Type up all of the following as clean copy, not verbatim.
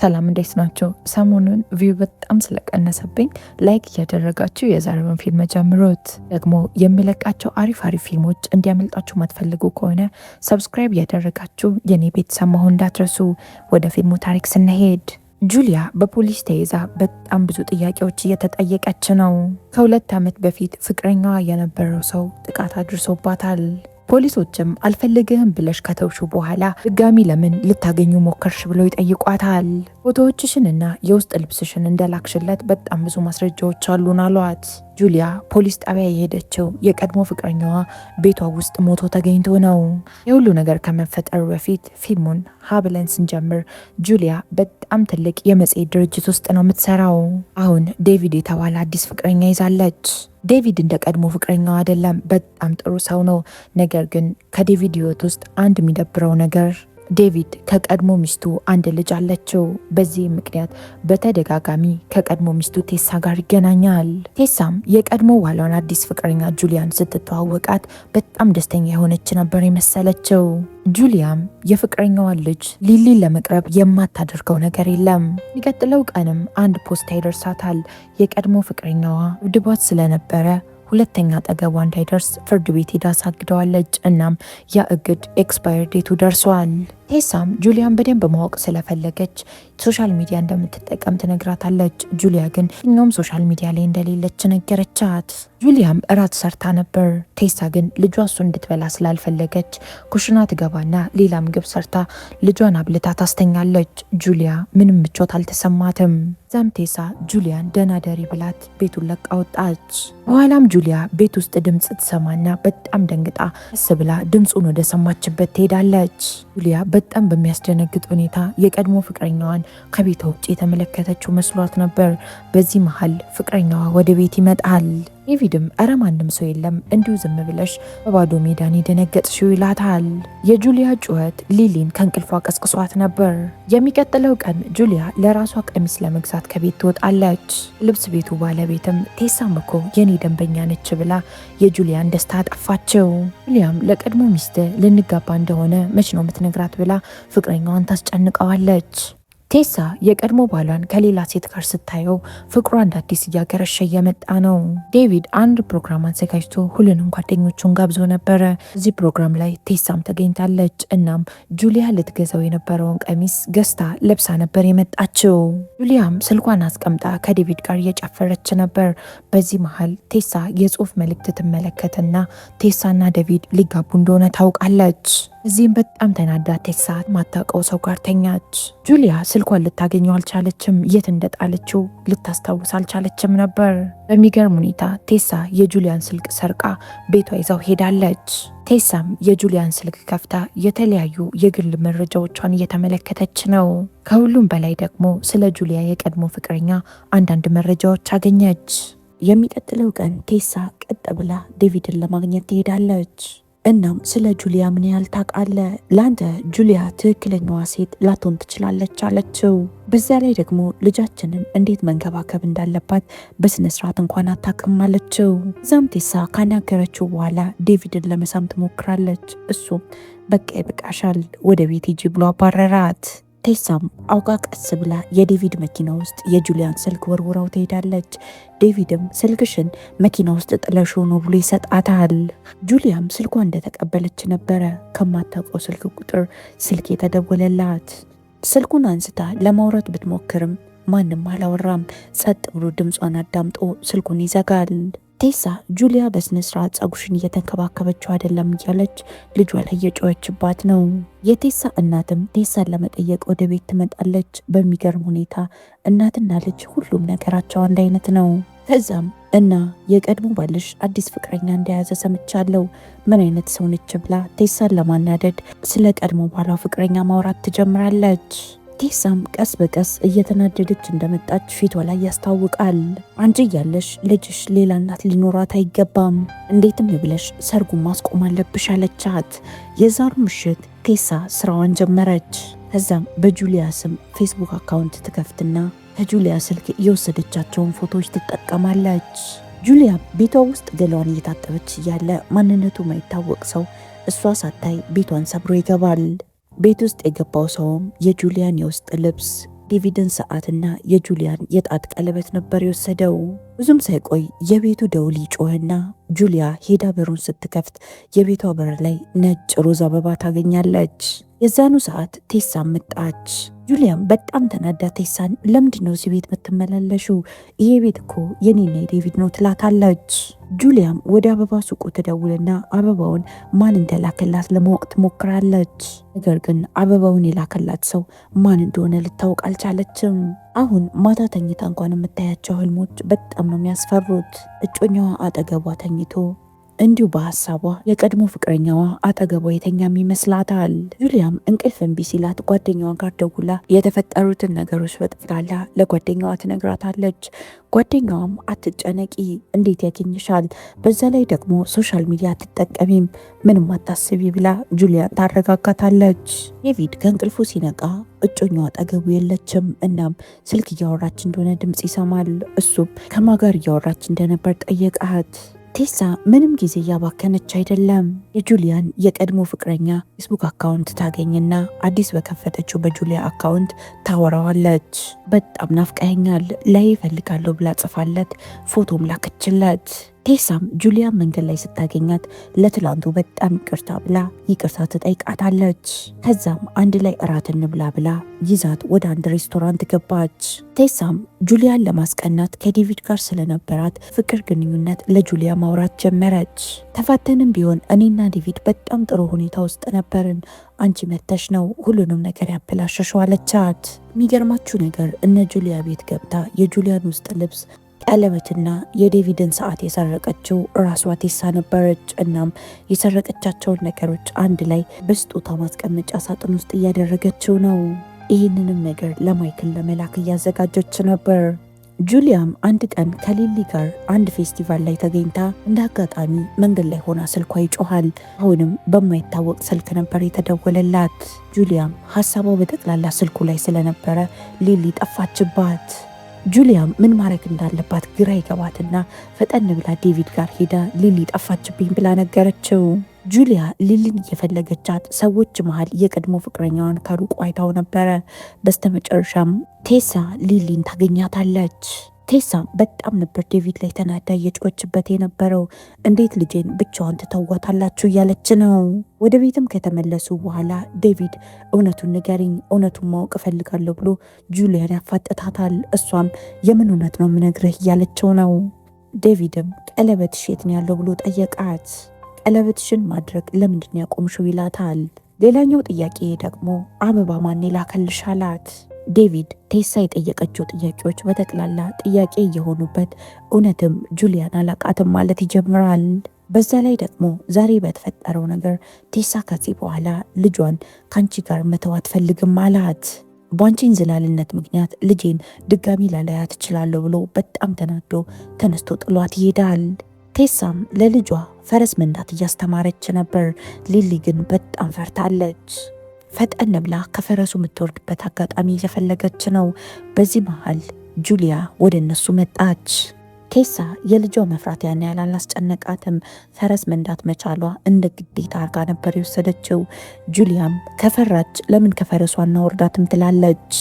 ሰላም እንዴት ናቸው? ሰሞኑን ቪው በጣም ስለቀነሰብኝ ላይክ እያደረጋችሁ የዛሬውን ፊልም ጀምሩት። ደግሞ የሚለቃቸው አሪፍ ፊልሞች እንዲያመልጣችሁ ማትፈልጉ ከሆነ ሰብስክራይብ እያደረጋችሁ የኔ ቤተሰብ መሆን እንዳትረሱ። ወደ ፊልሙ ታሪክ ስንሄድ ጁሊያ በፖሊስ ተይዛ በጣም ብዙ ጥያቄዎች እየተጠየቀች ነው። ከ2 ዓመት በፊት ፍቅረኛዋ የነበረው ሰው ጥቃት አድርሶባታል። ፖሊሶችም አልፈልግህም ብለሽ ከተውሹ በኋላ ድጋሚ ለምን ልታገኙ ሞከርሽ ብለው ይጠይቋታል። ፎቶዎችሽንና የውስጥ ልብስሽን እንደላክሽለት በጣም ብዙ ማስረጃዎች አሉን አሏት። ጁሊያ ፖሊስ ጣቢያ የሄደችው የቀድሞ ፍቅረኛዋ ቤቷ ውስጥ ሞቶ ተገኝቶ ነው። የሁሉ ነገር ከመፈጠሩ በፊት ፊልሙን ሀብለን ስንጀምር ጁሊያ በጣም ትልቅ የመጽሔት ድርጅት ውስጥ ነው የምትሰራው። አሁን ዴቪድ የተባለ አዲስ ፍቅረኛ ይዛለች። ዴቪድ እንደ ቀድሞ ፍቅረኛው አይደለም፣ በጣም ጥሩ ሰው ነው። ነገር ግን ከዴቪድ ህይወት ውስጥ አንድ የሚደብረው ነገር ዴቪድ ከቀድሞ ሚስቱ አንድ ልጅ አለችው። በዚህ ምክንያት በተደጋጋሚ ከቀድሞ ሚስቱ ቴሳ ጋር ይገናኛል። ቴሳም የቀድሞ ዋሏን አዲስ ፍቅረኛ ጁሊያን ስትተዋወቃት በጣም ደስተኛ የሆነች ነበር የመሰለችው። ጁሊያም የፍቅረኛዋን ልጅ ሊሊን ለመቅረብ የማታደርገው ነገር የለም። የሚቀጥለው ቀንም አንድ ፖስታ ይደርሳታል። የቀድሞ ፍቅረኛዋ ድባት ስለነበረ ሁለተኛ አጠገቧ እንዳይደርስ ፍርድ ቤት ሄዳ አሳግደዋለች። እናም ያ እግድ ኤክስፓየር ዴቱ ደርሷል። ቴሳም ጁሊያን በደንብ ማወቅ ስለፈለገች ሶሻል ሚዲያ እንደምትጠቀም ትነግራታለች። ጁሊያ ግን የትኛውም ሶሻል ሚዲያ ላይ እንደሌለች ነገረቻት። ጁሊያም እራት ሰርታ ነበር። ቴሳ ግን ልጇ እሱ እንድትበላ ስላልፈለገች ኩሽና ትገባና ሌላ ምግብ ሰርታ ልጇን አብልታ ታስተኛለች። ጁሊያ ምንም ምቾት አልተሰማትም። ዛም ቴሳ ጁሊያን ደህና ደሪ ብላት ቤቱን ለቃ ወጣች። በኋላም ጁሊያ ቤት ውስጥ ድምፅ ትሰማና በጣም ደንግጣ ቀስ ብላ ድምፁን ወደ ሰማችበት ትሄዳለች። ጁሊያ በጣም በሚያስደነግጥ ሁኔታ የቀድሞ ፍቅረኛዋን ከቤቷ ውጭ የተመለከተችው መስሏት ነበር። በዚህ መሃል ፍቅረኛዋ ወደ ቤት ይመጣል። ዴቪድም እረ ማንም ሰው የለም እንዲሁ ዝም ብለሽ በባዶ ሜዳን የደነገጥሽው ይላታል። የጁሊያ ጩኸት ሊሊን ከእንቅልፏ ቀስቅሷት ነበር። የሚቀጥለው ቀን ጁሊያ ለራሷ ቀሚስ ለመግዛት ከቤት ትወጣለች። ልብስ ቤቱ ባለቤትም ቴሳም እኮ የኔ ደንበኛ ነች ብላ የጁሊያን ደስታ አጠፋችው። ጁሊያም ለቀድሞ ሚስት ልንጋባ እንደሆነ መች ነው የምትነግራት ብላ ፍቅረኛዋን ታስጨንቀዋለች። ቴሳ የቀድሞ ባሏን ከሌላ ሴት ጋር ስታየው ፍቅሯ እንደ አዲስ እያገረሸ እየመጣ ነው። ዴቪድ አንድ ፕሮግራም አዘጋጅቶ ሁሉንም ጓደኞቹን ጋብዞ ነበረ። እዚህ ፕሮግራም ላይ ቴሳም ተገኝታለች። እናም ጁሊያ ልትገዛው የነበረውን ቀሚስ ገዝታ ለብሳ ነበር የመጣችው። ጁሊያም ስልኳን አስቀምጣ ከዴቪድ ጋር እየጨፈረች ነበር። በዚህ መሃል ቴሳ የጽሁፍ መልእክት ትመለከትና ቴሳና ዴቪድ ሊጋቡ እንደሆነ ታውቃለች። እዚህም በጣም ተናዳ ቴሳ ማታውቀው ሰው ጋር ተኛች። ጁሊያ ስልኳን ልታገኘው አልቻለችም። የት እንደጣለችው ልታስታውስ አልቻለችም ነበር። በሚገርም ሁኔታ ቴሳ የጁሊያን ስልክ ሰርቃ ቤቷ ይዛው ሄዳለች። ቴሳም የጁሊያን ስልክ ከፍታ የተለያዩ የግል መረጃዎቿን እየተመለከተች ነው። ከሁሉም በላይ ደግሞ ስለ ጁሊያ የቀድሞ ፍቅረኛ አንዳንድ መረጃዎች አገኘች። የሚቀጥለው ቀን ቴሳ ቀጥ ብላ ዴቪድን ለማግኘት ትሄዳለች። እናም ስለ ጁሊያ ምን ያህል ታውቃለህ? ለአንተ ጁሊያ ትክክለኛዋ ሴት ላትሆን ትችላለች አለችው። በዛ ላይ ደግሞ ልጃችንን እንዴት መንከባከብ እንዳለባት በስነስርዓት እንኳን አታውቅም አለችው። ዛም ቴሳ ካናገረችው በኋላ ዴቪድን ለመሳም ትሞክራለች። እሱም በቃ ይበቃሻል፣ ወደ ቤት ሂጂ ብሎ አባረራት። ቴሳም አውቃ ቀስ ብላ የዴቪድ መኪና ውስጥ የጁሊያን ስልክ ወርውራው ትሄዳለች። ዴቪድም ስልክሽን መኪና ውስጥ ጥለሽ ነው ብሎ ይሰጣታል። ጁሊያም ስልኳ እንደተቀበለች ነበረ ከማታውቀው ስልክ ቁጥር ስልክ የተደወለላት። ስልኩን አንስታ ለማውራት ብትሞክርም ማንም አላወራም። ጸጥ ብሎ ድምጿን አዳምጦ ስልኩን ይዘጋል። ቴሳ ጁሊያ በስነስርዓት ጸጉሽን እየተንከባከበችው አይደለም እያለች ልጇ ላይ እየጮኸችባት ነው። የቴሳ እናትም ቴሳን ለመጠየቅ ወደ ቤት ትመጣለች። በሚገርም ሁኔታ እናትና ልጅ ሁሉም ነገራቸው አንድ አይነት ነው። ከዛም እና የቀድሞ ባልሽ አዲስ ፍቅረኛ እንደያዘ ሰምቻለሁ፣ ምን አይነት ሰው ነች ብላ ቴሳን ለማናደድ ስለ ቀድሞ ባሏ ፍቅረኛ ማውራት ትጀምራለች። ቴሳም ቀስ በቀስ እየተናደደች እንደመጣች ፊቷ ላይ ያስታውቃል። አንቺ እያለሽ ልጅሽ ሌላ እናት ሊኖራት አይገባም፣ እንዴትም ብለሽ ሰርጉን ማስቆም አለብሽ አለቻት። የዛሩ ምሽት ቴሳ ስራዋን ጀመረች። ከዛም በጁሊያ ስም ፌስቡክ አካውንት ትከፍትና ከጁሊያ ስልክ የወሰደቻቸውን ፎቶዎች ትጠቀማለች። ጁሊያ ቤቷ ውስጥ ገላዋን እየታጠበች እያለ ማንነቱ ማይታወቅ ሰው እሷ ሳታይ ቤቷን ሰብሮ ይገባል። ቤት ውስጥ የገባው ሰውም የጁሊያን የውስጥ ልብስ የዴቪድን ሰዓትና የጁሊያን የጣት ቀለበት ነበር የወሰደው። ብዙም ሳይቆይ የቤቱ ደውል ይጮህና ጁሊያ ሄዳ በሩን ስትከፍት የቤቷ በር ላይ ነጭ ሮዝ አበባ ታገኛለች። የዛኑ ሰዓት ቴሳ መጣች። ጁሊያም በጣም ተናዳ ቴሳን ለምንድነው እዚህ ቤት የምትመላለሹ? ይሄ ቤት እኮ የኔና የዴቪድ ነው ትላታለች። ጁሊያም ወደ አበባ ሱቁ ትደውልና አበባውን ማን እንደላከላት ለማወቅ ትሞክራለች። ነገር ግን አበባውን የላከላት ሰው ማን እንደሆነ ልታወቅ አልቻለችም። አሁን ማታ ተኝታ እንኳን የምታያቸው ህልሞች በጣም ነው የሚያስፈሩት። እጮኛዋ አጠገቧ ተኝቶ እንዲሁ በሐሳቧ የቀድሞ ፍቅረኛዋ አጠገቧ የተኛም ይመስላታል። ጁሊያም እንቅልፍ እምቢ ሲላት ጓደኛዋ ጋር ደውላ የተፈጠሩትን ነገሮች በጠቅላላ ለጓደኛዋ ትነግራታለች። ጓደኛዋም አትጨነቂ፣ እንዴት ያገኝሻል? በዛ ላይ ደግሞ ሶሻል ሚዲያ አትጠቀሚም፣ ምንም አታስቢ ብላ ጁሊያን ታረጋጋታለች። ዴቪድ ከእንቅልፉ ሲነቃ እጮኛዋ አጠገቡ የለችም። እናም ስልክ እያወራች እንደሆነ ድምፅ ይሰማል። እሱም ከማጋር እያወራች እንደነበር ጠየቃት። ቴሳ ምንም ጊዜ እያባከነች አይደለም። የጁሊያን የቀድሞ ፍቅረኛ ፌስቡክ አካውንት ታገኝና አዲስ በከፈተችው በጁሊያ አካውንት ታወራዋለች። በጣም ናፍቀኸኛል ላይ እፈልጋለሁ ብላ ጽፋለት ፎቶም ላከችለት። ቴሳም ጁሊያን መንገድ ላይ ስታገኛት ለትላንቱ በጣም ይቅርታ ብላ ይቅርታ ትጠይቃታለች። ከዛም አንድ ላይ እራት እንብላ ብላ ይዛት ወደ አንድ ሬስቶራንት ገባች። ቴሳም ጁሊያን ለማስቀናት ከዴቪድ ጋር ስለነበራት ፍቅር ግንኙነት ለጁሊያ ማውራት ጀመረች። ተፋተንም ቢሆን እኔና ዴቪድ በጣም ጥሩ ሁኔታ ውስጥ ነበርን፣ አንቺ መተሽ ነው ሁሉንም ነገር ያበላሸሽው አለቻት። የሚገርማችሁ ነገር እነ ጁሊያ ቤት ገብታ የጁሊያን ውስጥ ልብስ ቀለበትና የዴቪድን ሰዓት የሰረቀችው ራሷ ቴሳ ነበረች። እናም የሰረቀቻቸውን ነገሮች አንድ ላይ በስጦታ ማስቀመጫ ሳጥን ውስጥ እያደረገችው ነው። ይህንንም ነገር ለማይክል ለመላክ እያዘጋጀች ነበር። ጁሊያም አንድ ቀን ከሊሊ ጋር አንድ ፌስቲቫል ላይ ተገኝታ እንደ አጋጣሚ መንገድ ላይ ሆና ስልኳ ይጮሃል። አሁንም በማይታወቅ ስልክ ነበር የተደወለላት። ጁሊያም ሀሳቧ በጠቅላላ ስልኩ ላይ ስለነበረ ሊሊ ጠፋችባት። ጁሊያም ምን ማድረግ እንዳለባት ግራ ይገባትና ፈጠን ብላ ዴቪድ ጋር ሄዳ ሊሊ ጠፋችብኝ ብላ ነገረችው። ጁሊያ ሊሊን እየፈለገቻት ሰዎች መሃል የቀድሞ ፍቅረኛዋን ከሩቅ አይታው ነበረ። በስተመጨረሻም ቴሳ ሊሊን ታገኛታለች። ቴሳ በጣም ነበር ዴቪድ ላይ ተናዳ እየጮችበት የነበረው። እንዴት ልጄን ብቻዋን ትተዋታላችሁ እያለች ነው። ወደ ቤትም ከተመለሱ በኋላ ዴቪድ እውነቱን ንገሪኝ፣ እውነቱን ማወቅ እፈልጋለሁ ብሎ ጁሊያን ያፋጠታታል። እሷም የምን እውነት ነው ምነግርህ እያለችው ነው። ዴቪድም ቀለበትሽ የት ነው ያለው ብሎ ጠየቃት። ቀለበትሽን ማድረግ ለምንድን ያቆምሽው ይላታል። ሌላኛው ጥያቄ ደግሞ አበባ ማን ላከልሽ አላት። ዴቪድ ቴሳ የጠየቀችው ጥያቄዎች በጠቅላላ ጥያቄ የሆኑበት እውነትም ጁሊያን አላቃትም ማለት ይጀምራል። በዛ ላይ ደግሞ ዛሬ በተፈጠረው ነገር ቴሳ ከዚህ በኋላ ልጇን ካንቺ ጋር መተው አትፈልግም አላት። ባንቺን ዝላልነት ምክንያት ልጄን ድጋሚ ላላያ ትችላለሁ ብሎ በጣም ተናዶ ተነስቶ ጥሏት ይሄዳል። ቴሳም ለልጇ ፈረስ መንዳት እያስተማረች ነበር። ሊሊ ግን በጣም ፈርታለች። ፈጠን ብላ ከፈረሱ የምትወርድበት አጋጣሚ እየፈለገች ነው። በዚህ መሃል ጁሊያ ወደ እነሱ መጣች። ቴሳ የልጇ መፍራት ያን ያህል አላስጨነቃትም። ፈረስ መንዳት መቻሏ እንደ ግዴታ አርጋ ነበር የወሰደችው። ጁሊያም ከፈራች ለምን ከፈረሷ እናወርዳትም ትላለች።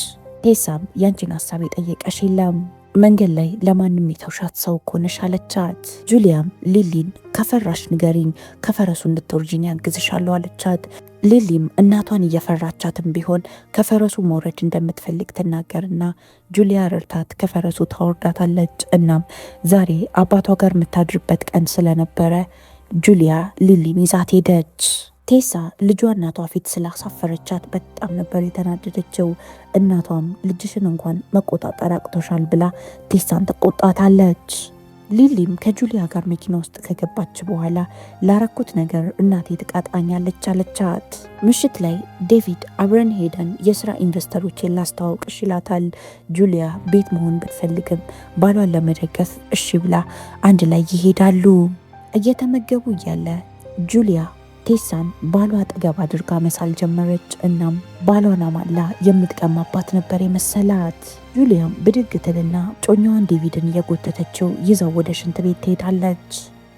ቴሳም ያንቺን ሀሳብ የጠየቀሽ የለም፣ መንገድ ላይ ለማንም የተውሻት ሰው እኮ ነሽ አለቻት። ጁሊያም ሊሊን ከፈራሽ ንገሪኝ፣ ከፈረሱ እንድትወርጂኝ ያግዝሻለሁ አለቻት። ሊሊም እናቷን እየፈራቻትም ቢሆን ከፈረሱ መውረድ እንደምትፈልግ ትናገርና ጁሊያ ረድታት ከፈረሱ ታወርዳታለች። እናም ዛሬ አባቷ ጋር የምታድርበት ቀን ስለነበረ ጁሊያ ሊሊን ይዛት ሄደች። ቴሳ ልጇ እናቷ ፊት ስላሳፈረቻት በጣም ነበር የተናደደችው። እናቷም ልጅሽን እንኳን መቆጣጠር አቅቶሻል ብላ ቴሳን ተቆጣታለች። ሊሊም ከጁሊያ ጋር መኪና ውስጥ ከገባች በኋላ ላረኩት ነገር እናቴ ትቃጣኛለች አለቻት። ምሽት ላይ ዴቪድ አብረን ሄደን የስራ ኢንቨስተሮችን ላስተዋውቅሽ ይላታል። ጁሊያ ቤት መሆን ብትፈልግም ባሏን ለመደገፍ እሺ ብላ አንድ ላይ ይሄዳሉ። እየተመገቡ እያለ ጁሊያ ቴሳን ባሏ አጠገብ አድርጋ መሳል ጀመረች። እናም ባሏን አማላ የምትቀማባት ነበር የመሰላት። ጁሊያም ብድግ ትልና ጮኛዋን ዴቪድን እየጎተተችው ይዛው ወደ ሽንት ቤት ትሄዳለች።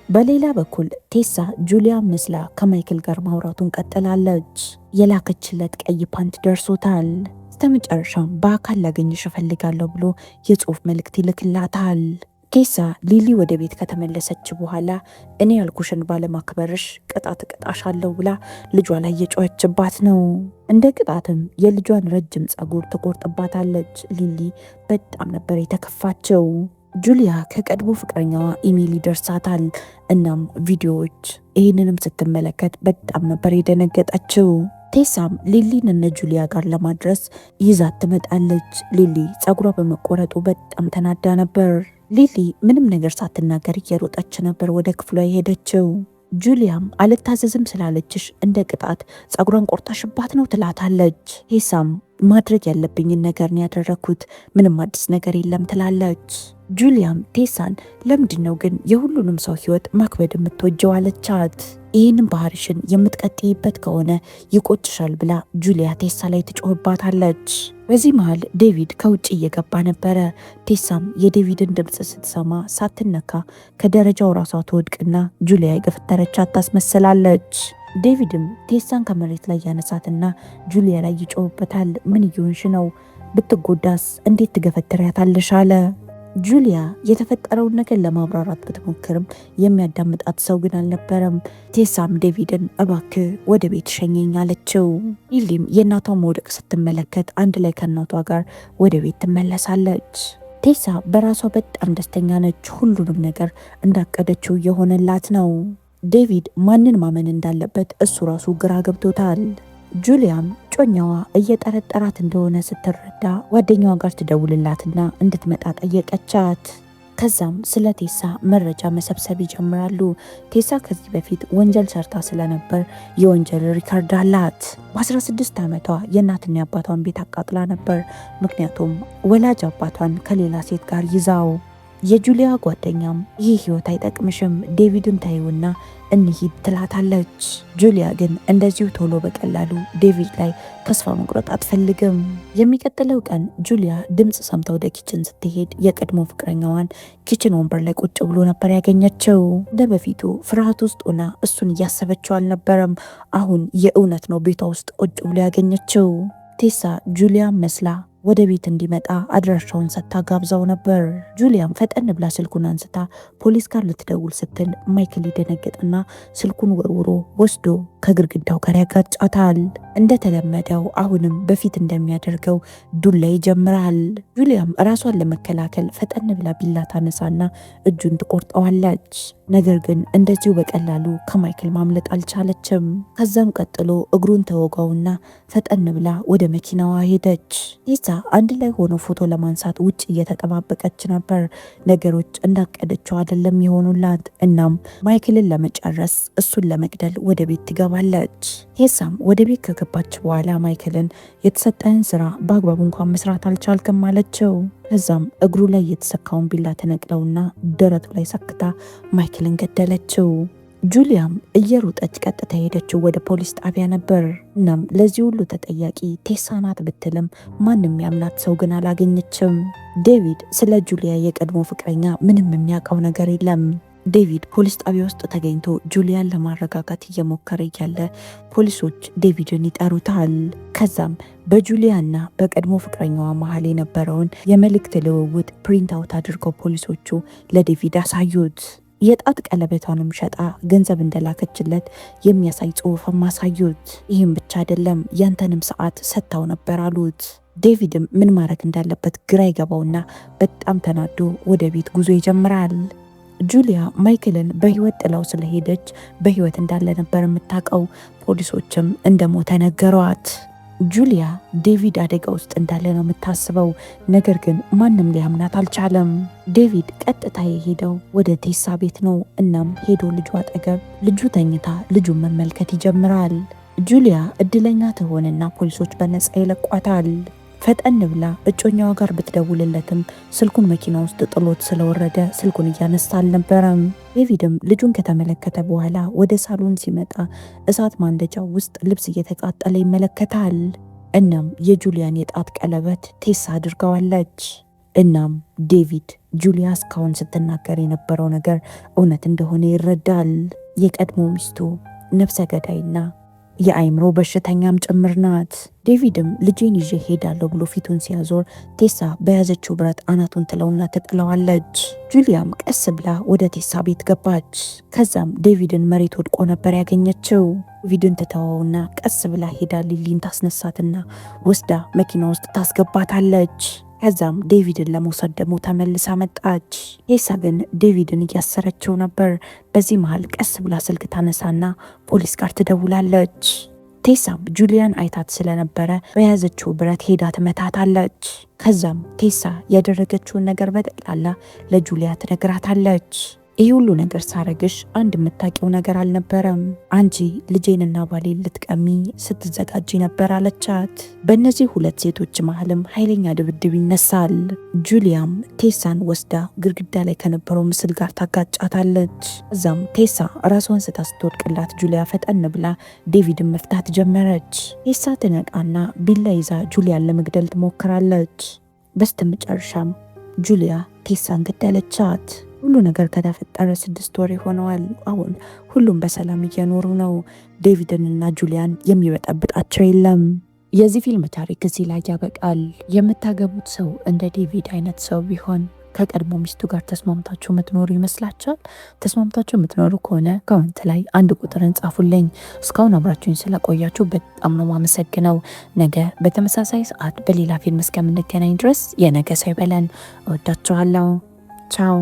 በሌላ በኩል ቴሳ ጁሊያን መስላ ከማይክል ጋር ማውራቱን ቀጥላለች። የላከችለት ቀይ ፓንት ደርሶታል። በስተመጨረሻም በአካል ላገኝሽ እፈልጋለሁ ብሎ የጽሑፍ መልእክት ይልክላታል። ቴሳ ሊሊ ወደ ቤት ከተመለሰች በኋላ እኔ ያልኩሽን ባለማክበርሽ ቅጣት እቀጣሻለሁ ብላ ልጇ ላይ የጮኸችባት ነው። እንደ ቅጣትም የልጇን ረጅም ፀጉር ትቆርጥባታለች። ሊሊ በጣም ነበር የተከፋቸው። ጁሊያ ከቀድሞ ፍቅረኛዋ ኢሚሊ ደርሳታል። እናም ቪዲዮዎች ይህንንም ስትመለከት በጣም ነበር የደነገጠችው። ቴሳም ሊሊን እነ ጁሊያ ጋር ለማድረስ ይዛት ትመጣለች። ሊሊ ፀጉሯ በመቆረጡ በጣም ተናዳ ነበር። ሊሊ ምንም ነገር ሳትናገር እየሮጠች ነበር ወደ ክፍሏ የሄደችው። ጁሊያም አልታዘዝም ስላለችሽ እንደ ቅጣት ፀጉሯን ቆርጣሽባት ነው ትላታለች። ቴሳም ማድረግ ያለብኝን ነገር ነው ያደረኩት፣ ምንም አዲስ ነገር የለም ትላለች። ጁሊያም ቴሳን ለምንድን ነው ግን የሁሉንም ሰው ህይወት ማክበድ የምትወጀው አለቻት። ይህንን ባህርሽን የምትቀጥይበት ከሆነ ይቆጭሻል ብላ ጁሊያ ቴሳ ላይ ትጮህባታለች። በዚህ መሃል ዴቪድ ከውጭ እየገባ ነበረ። ቴሳም የዴቪድን ድምፅ ስትሰማ ሳትነካ ከደረጃው ራሷ ትወድቅና ጁሊያ የገፈተረቻት ታስመስላለች። ዴቪድም ቴሳን ከመሬት ላይ ያነሳትና ጁሊያ ላይ ይጮህበታል። ምን እየሆንሽ ነው? ብትጎዳስ እንዴት ትገፈትሪያታለሽ? አለ። ጁሊያ የተፈጠረውን ነገር ለማብራራት ብትሞክርም የሚያዳምጣት ሰው ግን አልነበረም። ቴሳም ዴቪድን እባክህ ወደ ቤት ሸኘኝ አለችው። ሊሊም የእናቷን መውደቅ ስትመለከት አንድ ላይ ከእናቷ ጋር ወደ ቤት ትመለሳለች። ቴሳ በራሷ በጣም ደስተኛ ነች። ሁሉንም ነገር እንዳቀደችው እየሆነላት ነው። ዴቪድ ማንን ማመን እንዳለበት እሱ ራሱ ግራ ገብቶታል። ጁሊያም ጮኛዋ እየጠረጠራት እንደሆነ ስትረዳ ጓደኛዋ ጋር ትደውልላትና እንድትመጣ ጠየቀቻት። ከዛም ስለ ቴሳ መረጃ መሰብሰብ ይጀምራሉ። ቴሳ ከዚህ በፊት ወንጀል ሰርታ ስለነበር የወንጀል ሪካርድ አላት። በ16 ዓመቷ የእናትና የአባቷን ቤት አቃጥላ ነበር። ምክንያቱም ወላጅ አባቷን ከሌላ ሴት ጋር ይዛው። የጁሊያ ጓደኛም ይህ ህይወት አይጠቅምሽም፣ ዴቪድን ታይውና እንሂድ ትላታለች። ጁሊያ ግን እንደዚሁ ቶሎ በቀላሉ ዴቪድ ላይ ተስፋ መቁረጥ አትፈልግም። የሚቀጥለው ቀን ጁሊያ ድምፅ ሰምታ ወደ ኪችን ስትሄድ የቀድሞ ፍቅረኛዋን ኪችን ወንበር ላይ ቁጭ ብሎ ነበር ያገኘችው። እንደ በፊቱ ፍርሃት ውስጥ ሆና እሱን እያሰበችው አልነበረም። አሁን የእውነት ነው ቤቷ ውስጥ ቁጭ ብሎ ያገኘችው። ቴሳ ጁሊያ መስላ ወደ ቤት እንዲመጣ አድራሻውን ሰጥታ ጋብዛው ነበር። ጁሊያም ፈጠን ብላ ስልኩን አንስታ ፖሊስ ጋር ልትደውል ስትል ማይክል ይደነገጥና ስልኩን ወርውሮ ወስዶ ከግድግዳው ጋር ያጋጫታል። እንደተለመደው አሁንም በፊት እንደሚያደርገው ዱላ ይጀምራል። ጁሊያም ራሷን ለመከላከል ፈጠን ብላ ቢላ ታነሳና እጁን ትቆርጠዋለች። ነገር ግን እንደዚሁ በቀላሉ ከማይክል ማምለጥ አልቻለችም። ከዛም ቀጥሎ እግሩን ተወጋውና ፈጠን ብላ ወደ መኪናዋ ሄደች። ቴሳ አንድ ላይ ሆኖ ፎቶ ለማንሳት ውጭ እየተጠባበቀች ነበር። ነገሮች እንዳቀደችው አይደለም የሆኑላት። እናም ማይክልን ለመጨረስ እሱን ለመግደል ወደ ቤት ትገባለች። ቴሳም ወደ ቤት ከገባች በኋላ ማይክልን የተሰጠህን ስራ በአግባቡ እንኳን መስራት አልቻልክም አለችው። ከዛም እግሩ ላይ የተሰካውን ቢላ ተነቅለውና ደረቱ ላይ ሰክታ ማይክልን ገደለችው። ጁሊያም እየሮጠች ቀጥታ ሄደችው ወደ ፖሊስ ጣቢያ ነበር። እናም ለዚህ ሁሉ ተጠያቂ ቴሳ ናት ብትልም ማንም ያምናት ሰው ግን አላገኘችም። ዴቪድ ስለ ጁሊያ የቀድሞ ፍቅረኛ ምንም የሚያውቀው ነገር የለም። ዴቪድ ፖሊስ ጣቢያ ውስጥ ተገኝቶ ጁሊያን ለማረጋጋት እየሞከረ እያለ ፖሊሶች ዴቪድን ይጠሩታል። ከዛም በጁሊያና በቀድሞ ፍቅረኛዋ መሀል የነበረውን የመልእክት ልውውጥ ፕሪንት አውት አድርገው ፖሊሶቹ ለዴቪድ አሳዩት። የጣት ቀለበቷንም ሸጣ ገንዘብ እንደላከችለት የሚያሳይ ጽሑፍም አሳዩት። ይህም ብቻ አይደለም ያንተንም ሰዓት ሰጥታው ነበር አሉት። ዴቪድም ምን ማድረግ እንዳለበት ግራ ይገባውና በጣም ተናዶ ወደ ቤት ጉዞ ይጀምራል። ጁሊያ ማይክልን በህይወት ጥላው ስለሄደች በህይወት እንዳለ ነበር የምታውቀው። ፖሊሶችም እንደሞተ ነገሯት። ጁሊያ ዴቪድ አደጋ ውስጥ እንዳለ ነው የምታስበው። ነገር ግን ማንም ሊያምናት አልቻለም። ዴቪድ ቀጥታ የሄደው ወደ ቴሳ ቤት ነው። እናም ሄዶ ልጁ አጠገብ ልጁ ተኝታ ልጁን መመልከት ይጀምራል። ጁሊያ እድለኛ ትሆንና ፖሊሶች በነፃ ይለቋታል። ፈጠን ብላ እጮኛዋ ጋር ብትደውልለትም ስልኩን መኪና ውስጥ ጥሎት ስለወረደ ስልኩን እያነሳ አልነበረም። ዴቪድም ልጁን ከተመለከተ በኋላ ወደ ሳሎን ሲመጣ እሳት ማንደጃው ውስጥ ልብስ እየተቃጠለ ይመለከታል። እናም የጁሊያን የጣት ቀለበት ቴሳ አድርገዋለች። እናም ዴቪድ ጁሊያ እስካሁን ስትናገር የነበረው ነገር እውነት እንደሆነ ይረዳል። የቀድሞ ሚስቱ ነፍሰ ገዳይና የአይምሮ በሽተኛም ጭምር ናት። ዴቪድም ልጄን ይዤ ሄዳለሁ ብሎ ፊቱን ሲያዞር ቴሳ በያዘችው ብረት አናቱን ትለውና ትጥለዋለች። ጁሊያም ቀስ ብላ ወደ ቴሳ ቤት ገባች። ከዛም ዴቪድን መሬት ወድቆ ነበር ያገኘችው። ዴቪድን ትተወውና ቀስ ብላ ሄዳ ሊሊን ታስነሳትና ወስዳ መኪና ውስጥ ታስገባታለች። ከዛም ዴቪድን ለመውሰድ ደግሞ ተመልሳ መጣች። ቴሳ ግን ዴቪድን እያሰረችው ነበር። በዚህ መሃል ቀስ ብላ ስልክ ታነሳና ፖሊስ ጋር ትደውላለች። ቴሳም ጁሊያን አይታት ስለነበረ በያዘችው ብረት ሄዳ ትመታታለች። ከዛም ቴሳ ያደረገችውን ነገር በጠቅላላ ለጁሊያ ትነግራታለች። ይህ ሁሉ ነገር ሳረግሽ አንድ የምታውቂው ነገር አልነበረም። አንቺ ልጄንና ባሌን ልትቀሚ ስትዘጋጂ ነበር አለቻት። በእነዚህ ሁለት ሴቶች መሀልም ኃይለኛ ድብድብ ይነሳል። ጁሊያም ቴሳን ወስዳ ግድግዳ ላይ ከነበረው ምስል ጋር ታጋጫታለች። እዛም ቴሳ ራሷን ስታስትወድቅላት ጁሊያ ፈጠን ብላ ዴቪድን መፍታት ጀመረች። ቴሳ ትነቃና ቢላ ይዛ ጁሊያን ለመግደል ትሞክራለች። በስተመጨረሻም ጁሊያ ቴሳን ገደለቻት። ሁሉ ነገር ከተፈጠረ 6 ወር ሆነዋል። አሁን ሁሉም በሰላም እየኖሩ ነው። ዴቪድንና ጁሊያን የሚበጠብጣቸው የለም። የዚህ ፊልም ታሪክ እዚህ ላይ ያበቃል። የምታገቡት ሰው እንደ ዴቪድ አይነት ሰው ቢሆን ከቀድሞ ሚስቱ ጋር ተስማምታችሁ የምትኖሩ ይመስላችኋል? ተስማምታችሁ የምትኖሩ ከሆነ ኮመንት ላይ 1 ቁጥርን ጻፉልኝ። እስካሁን አብራችሁኝ ስለቆያችሁ በጣም ነው ማመሰግነው። ነገ በተመሳሳይ ሰዓት በሌላ ፊልም እስከምንገናኝ ድረስ የነገ ሰው ይበለን። እወዳችኋለሁ። ቻው